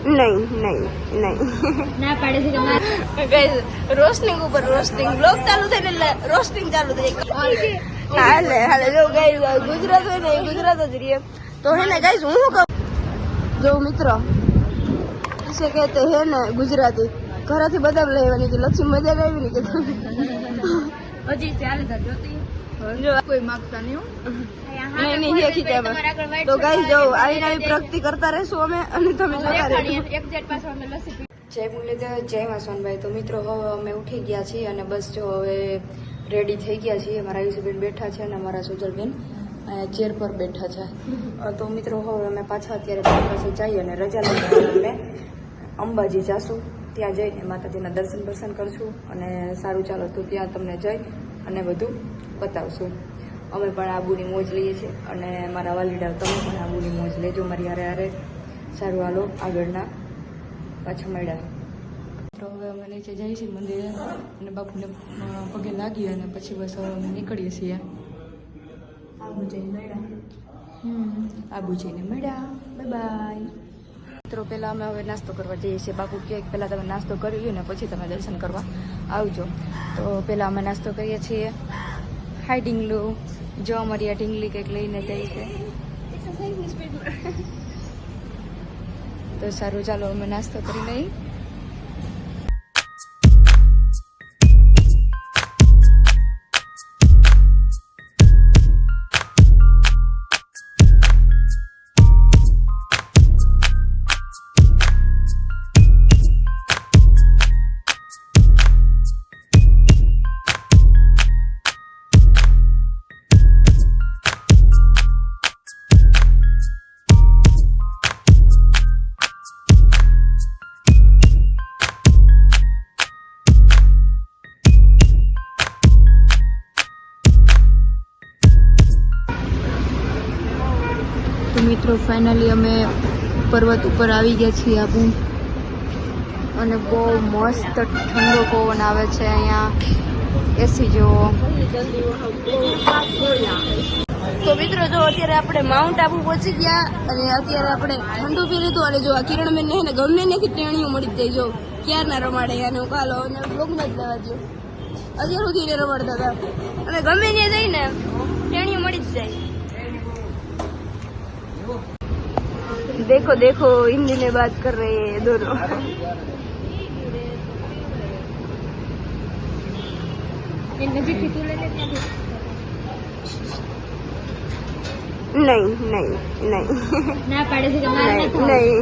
नहीं नहीं नहीं ના પાડે છે કે गाइस रोस्टिंग ऊपर रोस्टिंग ब्लॉग चालू थे એટલે રોસ્ટિંગ ચાલુ થઈ હાલે હાલે જો ગાइस ગુજરાત હોય ને ગુજરાત જ રહીએ તો હે ને ગાइस હું કહું જો મિત્રો इसे कहते हैं ना गुजराती ઘરેથી બધા લેવાની હતી લક્ષ્મી મજા આવી ને કે હજી ચાલે તો જોતી જો કોઈ માંગતા નહીં નહીં નહીં ये खींचा तो गाइस જો આવી નવી પ્રગતિ કરતા રહેશું અમે અને તમે જોતા રહેજો એક્ઝેક્ટ પાછો અમે લસી જય મુરલીધર જય વાસણભાઈ તો મિત્રો હવે અમે ઉઠી ગયા છીએ અને બસ જો હવે રેડી થઈ ગયા છીએ મારા યુસુબેન બેઠા છે અને મારા સુજલબેન ચેર પર બેઠા છે તો મિત્રો હવે અમે પાછા અત્યારે પાસે જઈએ અને રજા લઈને અમે અંબાજી જાશું ત્યાં જઈને માતાજીના દર્શન કરશું અને સારું ચાલો તો ત્યાં તમને જઈ અને બધું બતાવશું અમે પણ આબુની મોજ લઈએ છીએ અને મારા વાલીડા તમે પણ આબુની મોજ લેજો મારી હારે હારે સારું હાલો આગળના પાછા મળ્યા તો હવે અમે નીચે જઈએ છીએ મંદિરે અને બાપુને પગે લાગી અને પછી બસ હવે અમે નીકળીએ છીએ આબુ જઈને મળ્યા બાય બાય મિત્રો પહેલાં અમે હવે નાસ્તો કરવા જઈએ છીએ બાપુ કહે પહેલાં તમે નાસ્તો કરી લ્યો ને પછી તમે દર્શન કરવા આવજો તો પહેલાં અમે નાસ્તો કરીએ છીએ હાય ઢીંગલું જો અમારી આ ઢીંગલી કંઈક લઈને જાય છે તો સારું ચાલો અમે નાસ્તો કરી લઈએ મિત્રો ફાઇનલી અમે પર્વત ઉપર આવી ગયા છીએ આબુ અને બહુ મસ્ત ઠંડો પવન આવે છે અહીંયા એસી જેવો તો મિત્રો જો અત્યારે આપણે માઉન્ટ આબુ પહોંચી ગયા અને અત્યારે આપણે ઠંડુ પી લીધું અને જો આ કિરણબેન ને ગમે નથી ટેણીઓ મળી જ જાય જો ક્યારના રમાડે અને હું કાલો અને બ્લોગમાં જ લેવા દો અત્યાર સુધી રમાડતા હતા અને ગમે ત્યાં જઈને ટેણીઓ મળી જ જાય देखो देखो हिंदी में बात कर रहे हैं दोनों नहीं नहीं नहीं ના પાડે છે કે नहीं नहीं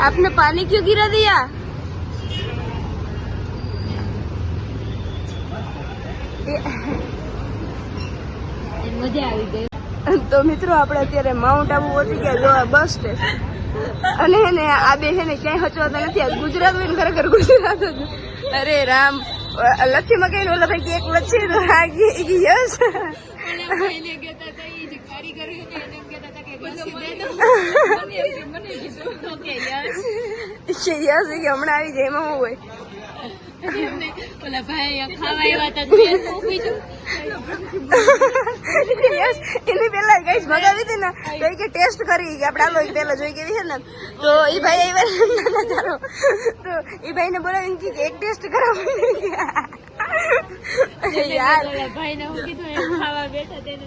आपने पानी क्यों गिरा दिया મજા આવી ગઈ તો મિત્રો આપણે અત્યારે માઉન્ટ આબુ પહોંચી ગયા જો આ બસ સ્ટેશન અને હે ને આ બે છે ને ક્યાંય હચવાતા નથી આ ગુજરાત હોય ને ખરેખર ગુજરાત જ અરે રામ લક્ષ્મીમાં કઈ ઓલા ભાઈ એક વચ્ચે તો આ યસ યસ કે હમણાં આવી જાય એમાં હું હોય ઓલા ભાઈ ખાવા આવ્યા એની પેલા ગાઈસ મગાવી હતી ને તો કે ટેસ્ટ કરી કે આપણે આલો પેલા જોઈ કેવી છે ને તો એ ભાઈ આવ્યા ચાલો તો એ ભાઈ ને બોલાવીને કે એક ટેસ્ટ કરાવો યાર ભાઈ ને હું કીધું ખાવા બેઠા તેને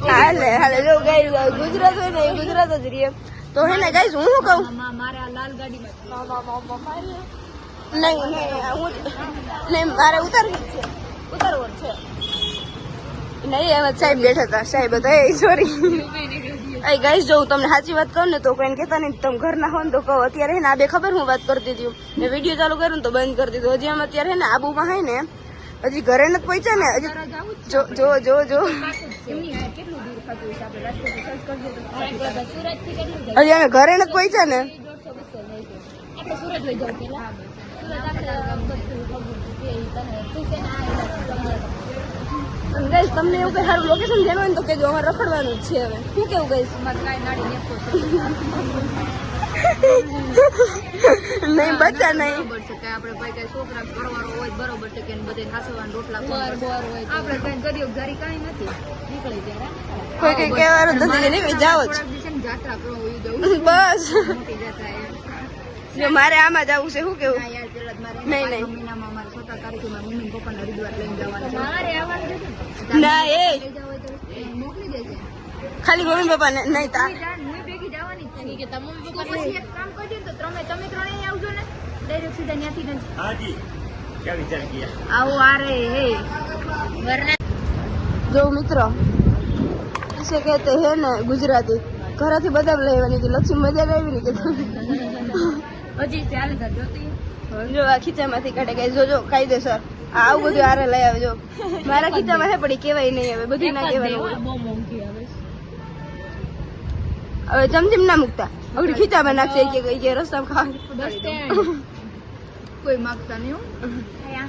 હાલે હાલે જો ગાઈસ ગુજરાત હોય ને ગુજરાત જ રહીએ તો હે ને ગાઈસ હું શું કહું મારે આ લાલ ગાડીમાં નહીં નહીં મારે ઉતારવું છે નહીં એમાં સાહેબ બેઠા હતા સાહેબ હતા એ સોરી એ ગાઈસ જો હું તમને સાચી વાત કહું ને તો કોઈને કહેતા નહીં તમે ઘરના હો ને તો કહો અત્યારે હે ને આ બે ખબર હું વાત કરતી હતી મેં વિડીયો ચાલુ કર્યું ને તો બંધ કરી દીધું હજી અમે અત્યારે હે ને આબુમાં હે ને હજી ઘરે નથી પહોંચ્યા ને હજી જો જો જો જો હજી અમે ઘરે નથી પહોંચ્યા ને ગાઈસ તમને એવું કઈ સારું લોકેશન જાણવું હોય તો કેજો અમારે રખડવાનું જ છે હવે શું કેવું ગાઈસ નહીં બચ્ચા નહીં બરોબર છે કે આપણે ભાઈ કઈ છોકરા ઘરવાળો હોય બરોબર છે કે બધે હાસવાના રોટલા આપણે કઈ ગરીબ ઘરી કઈ નથી નીકળી જાય કોઈ કઈ કહેવાનું નથી કે નહીં જાઓ જ જાત્રા કરો હોય જવું બસ મોટી જાત્રા એમ જો મારે આમાં જવું છે શું કેવું ના યાર પેલા જ મારે નહીં, નહીં. મહિનામાં મારે 17 તારીખે મારા મમ્મી પપ્પાને હરિદ્વાર લઈને જવાનું છે મારે આવવાનું છે ના એ લઈ જાવ હોય તો મોકલી દેજે ખાલી મમ્મી પપ્પા ને નહીં તા હું ભેગી જવાની જ છું કે તમે તો પછી એક કામ કરજો ને તો તમે ત્રણેય આવજો ને ડાયરેક્ટ સીધા ત્યાંથી જ हाँ जी क्या विचार किया આવો આ રે હે જો મિત્રો इसे कहते हैं ना गुजराती ઘરેથી બધા લેવાની હતી લક્ષ્મી મજા આવી ને કે હજી ચાલે તો જોતી જો આ ખીચામાંથી કાઢે કે જોજો કાયદેસર આવું બધું આરે લઈ આવે જો મારા ખીચામાં હે પડી કેવાય નહીં હવે બધું ના કહેવાનું હોય બહુ મોંઘી આવે હવે ચમચમ ના મૂકતા હવે ખીચામાં નાખશે કે રસ્તામાં ખાવા બસ સ્ટેન્ડ કોઈ માંગતા નહીં હો.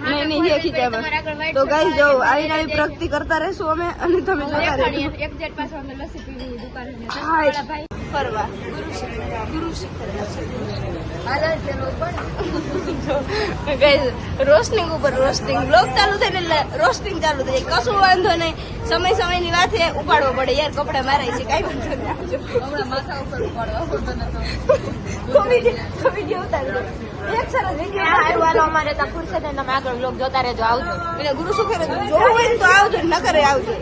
નહીં નહીં છે ખીચામાં તો ગાઈસ જો આવીને આવી પ્રગતિ કરતા રહેશું અમે અને તમે જોતા રહેજો એક જેટ પાસે અમે લસ્સી પીવી દુકાને હાય. ભાઈ ફરવા હાલો ચલો પણ ગાઈસ રોસ્ટિંગ ઉપર રોસ્ટિંગ બ્લોગ ચાલુ થાય ને એટલે રોસ્ટિંગ ચાલુ થઈ જાય કશું વાંધો નહીં સમયની વાત છે ઉપાડવો પડે યાર કપડા મારાય છે કાંઈ વાંધો નહીં આવજો હમણાં માથા ઉપર ઉપાડવા હોતો નતો વિડીયો ઉતારી એક સરસ વિડીયો હાલો અમારે ત્યાં ખુરશે ને તમે આગળ બ્લોગ જોતા રહેજો આવજો એટલે ગુરુ શું કરે જોવું હોય ને તો આવજો ન કરે આવજો